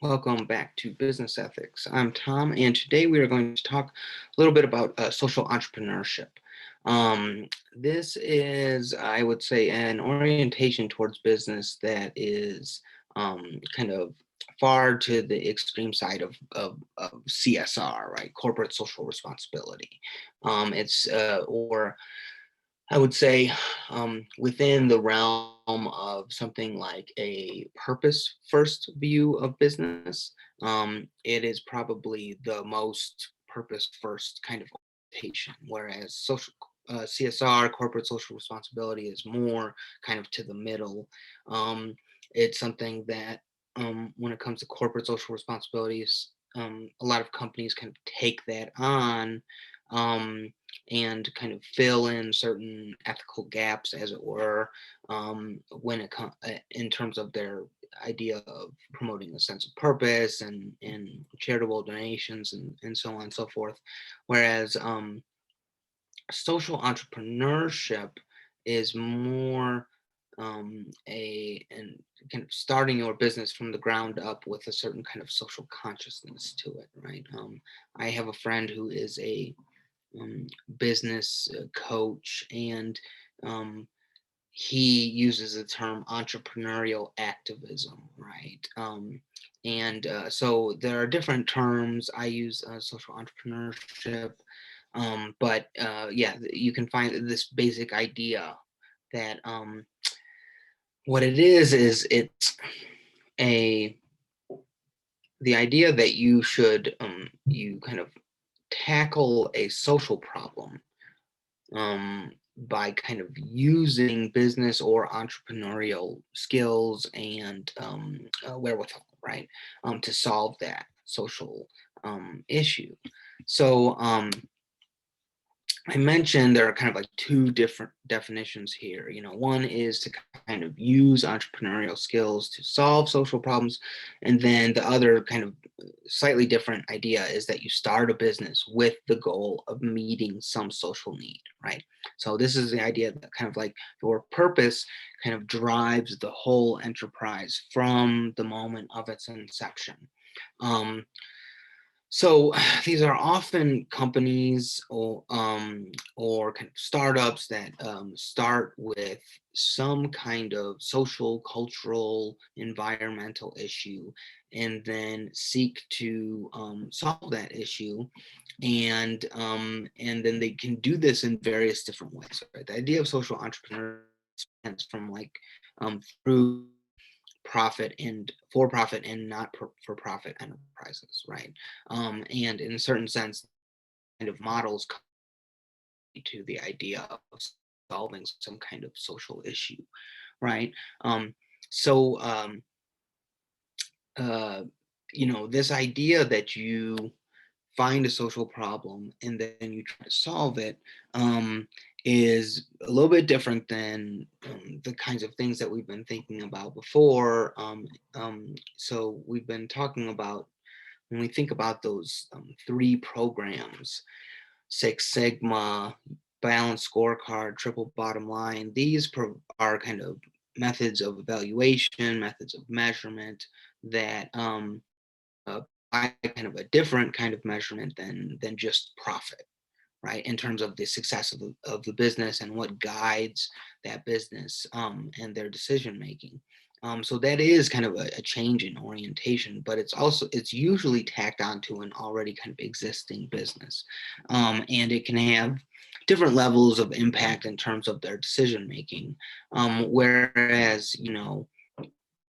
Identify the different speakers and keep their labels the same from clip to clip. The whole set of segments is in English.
Speaker 1: Welcome back to Business Ethics. I'm Tom, and today we are going to talk a little bit about social entrepreneurship. This is, I would say, an orientation towards business that is kind of far to the extreme side of CSR, right? Corporate social responsibility. Or I would say within the realm of something like a purpose first view of business, it is probably the most purpose first kind of orientation, whereas CSR, corporate social responsibility, is more kind of to the middle. Um, it's something that when it comes to corporate social responsibilities, a lot of companies kind of take that on. Um, and kind of fill in certain ethical gaps, as it were, when it comes in terms of their idea of promoting a sense of purpose and charitable donations and so on and so forth. Whereas social entrepreneurship is more a and kind of starting your business from the ground up with a certain kind of social consciousness to it, right? I have a friend who is a um, business coach, and um, he uses the term entrepreneurial activism, right? So there are different terms. I use social entrepreneurship, but yeah, you can find this basic idea that what it is it's a the idea that you kind of tackle a social problem by kind of using business or entrepreneurial skills and wherewithal, right, to solve that social issue. So I mentioned there are kind of like two different definitions here. One is to kind of use entrepreneurial skills to solve social problems. And then the other kind of slightly different idea is that you start a business with the goal of meeting some social need, right? So this is the idea that kind of like your purpose kind of drives the whole enterprise from the moment of its inception. Um, so these are often companies or kind of startups that start with some kind of social, cultural, environmental issue, and then seek to solve that issue, and then they can do this in various different ways. Right? The idea of social entrepreneurship spans from like through profit and for profit and not for profit enterprises, right? And in a certain sense, kind of models to the idea of solving some kind of social issue, right? Um, so, uh, this idea that you find a social problem and then you try to solve it is a little bit different than the kinds of things that we've been thinking about before. So we've been talking about when we think about those three programs: Six Sigma, Balanced Scorecard, Triple Bottom Line. These are kind of methods of evaluation, methods of measurement that by kind of a different kind of measurement than just profit, right? In terms of the success of the business and what guides that business and their decision making. So that is kind of a change in orientation, but it's usually tacked onto an already kind of existing business, and it can have different levels of impact in terms of their decision making. Whereas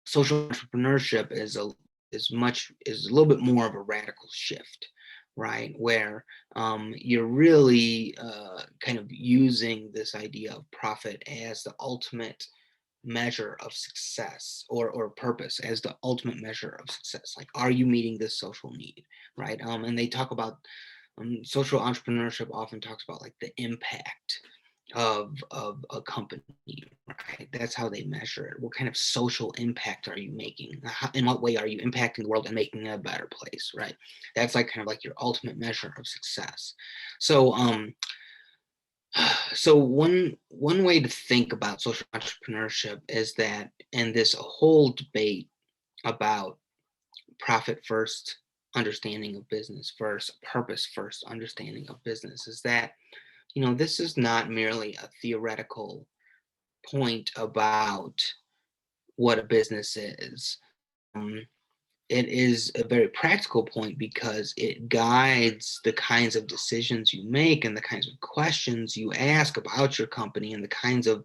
Speaker 1: social entrepreneurship is a little bit more of a radical shift, right? Where you're really kind of using this idea of profit as the ultimate measure of success, or purpose as the ultimate measure of success. Like, are you meeting this social need, right? And they talk about social entrepreneurship often talks about like the impact of a company, right? That's how they measure it. What kind of social impact are you making? In what way are you impacting the world and making it a better place, right? That's like kind of like your ultimate measure of success. So so one way to think about social entrepreneurship is that, and this whole debate about profit first understanding of business first, purpose first understanding of business is that, this is not merely a theoretical point about what a business is. Um, it is a very practical point because it guides the kinds of decisions you make and the kinds of questions you ask about your company and the kinds of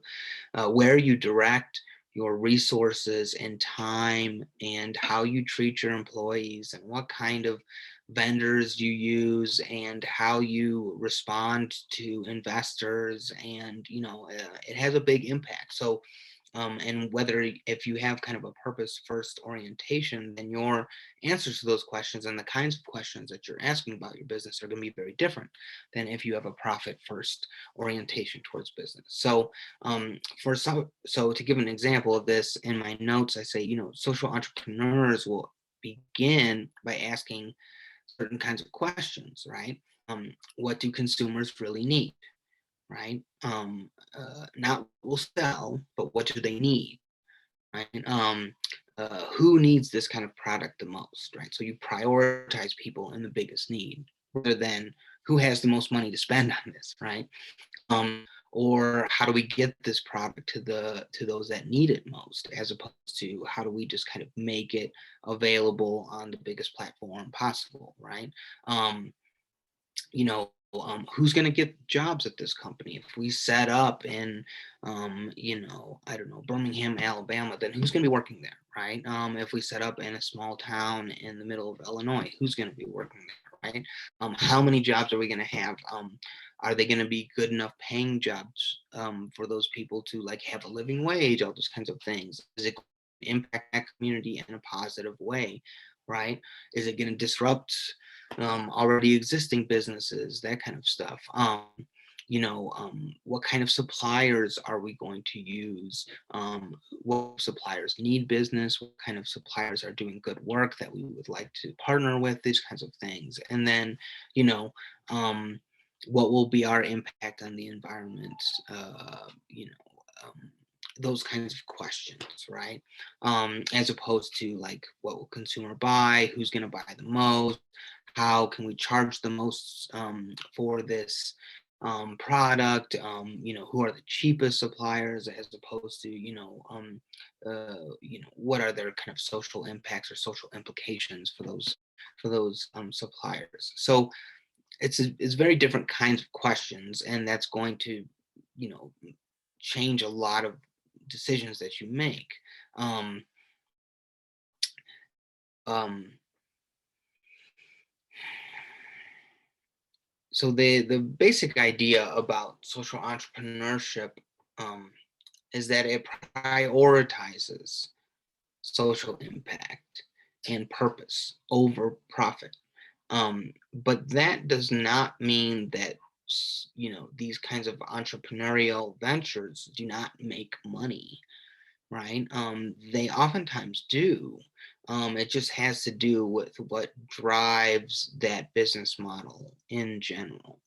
Speaker 1: where you direct your resources and time and how you treat your employees and what kind of vendors you use and how you respond to investors. And it has a big impact. So and whether if you have kind of a purpose first orientation, then your answers to those questions and the kinds of questions that you're asking about your business are going to be very different than if you have a profit first orientation towards business. So so to give an example of this in my notes, I say, social entrepreneurs will begin by asking certain kinds of questions, right? What do consumers really need? Right? Not what will sell, but what do they need? Right? Who needs this kind of product the most? Right? So you prioritize people in the biggest need rather than who has the most money to spend on this, right? Or how do we get this product to those that need it most, as opposed to how do we just kind of make it available on the biggest platform possible, right? Who's going to get jobs at this company? If we set up in, I don't know, Birmingham, Alabama, then who's going to be working there, right? If we set up in a small town in the middle of Illinois, who's going to be working there, right? How many jobs are we going to have? Are they going to be good enough paying jobs for those people to like have a living wage, all those kinds of things? Is it going to impact that community in a positive way, right? Is it going to disrupt already existing businesses, that kind of stuff. What kind of suppliers are we going to use? What suppliers need business? What kind of suppliers are doing good work that we would like to partner with? These kinds of things. And then, you know, um, what will be our impact on the environment? Um, those kinds of questions, right? As opposed to like, what will consumer buy? Who's going to buy the most? How can we charge the most for this product? Who are the cheapest suppliers, as opposed to what are their kind of social impacts or social implications for those suppliers. So it's very different kinds of questions, and that's going to you know change a lot of decisions that you make. Um, um, so the basic idea about social entrepreneurship um, is that it prioritizes social impact and purpose over profit. But that does not mean that these kinds of entrepreneurial ventures do not make money, right? They oftentimes do. It just has to do with what drives that business model in general,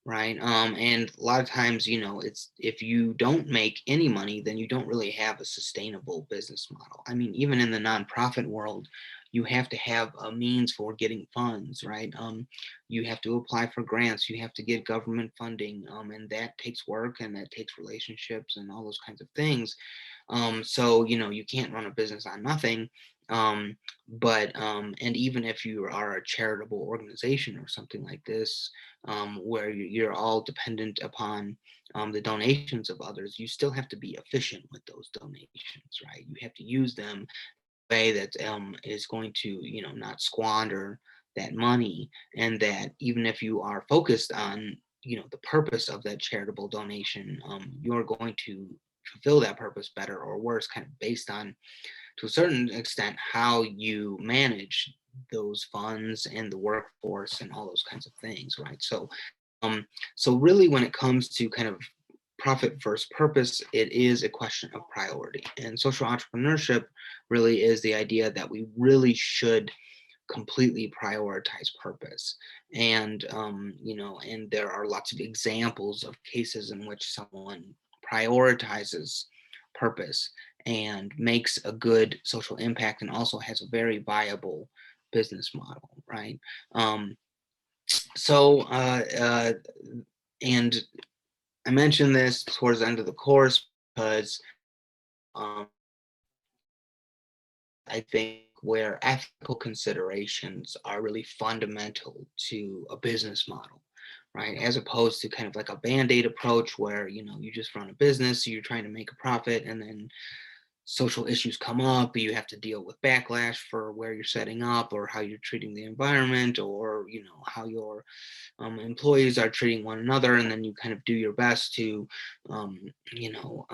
Speaker 1: right? And a lot of times, it's if you don't make any money, then you don't really have a sustainable business model. I mean, even in the nonprofit world, you have to have a means for getting funds, right? You have to apply for grants, you have to get government funding, and that takes work and that takes relationships and all those kinds of things. So you can't run a business on nothing. And even if you are a charitable organization or something like this, where you're all dependent upon the donations of others, you still have to be efficient with those donations, right? You have to use them in a way that is going to not squander that money, and that even if you are focused on the purpose of that charitable donation, you're going to fulfill that purpose better or worse, kind of based on, to a certain extent, how you manage those funds and the workforce and all those kinds of things, right? So really, when it comes to kind of profit versus purpose, it is a question of priority. And social entrepreneurship really is the idea that we really should completely prioritize purpose. And there are lots of examples of cases in which someone prioritizes purpose and makes a good social impact and also has a very viable business model, right? Um, so, and I mentioned this towards the end of the course because um, I think where ethical considerations are really fundamental to a business model, right? As opposed to kind of like a band-aid approach where, you just run a business, so you're trying to make a profit, and then social issues come up, you have to deal with backlash for where you're setting up or how you're treating the environment, or how your employees are treating one another, and then you kind of do your best to um, you know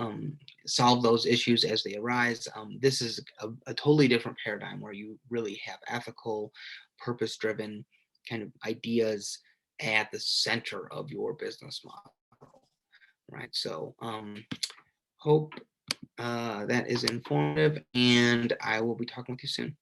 Speaker 1: solve those issues as they arise. This is a totally different paradigm where you really have ethical, purpose driven kind of ideas at the center of your business model, right? So hope that is informative, and I will be talking with you soon.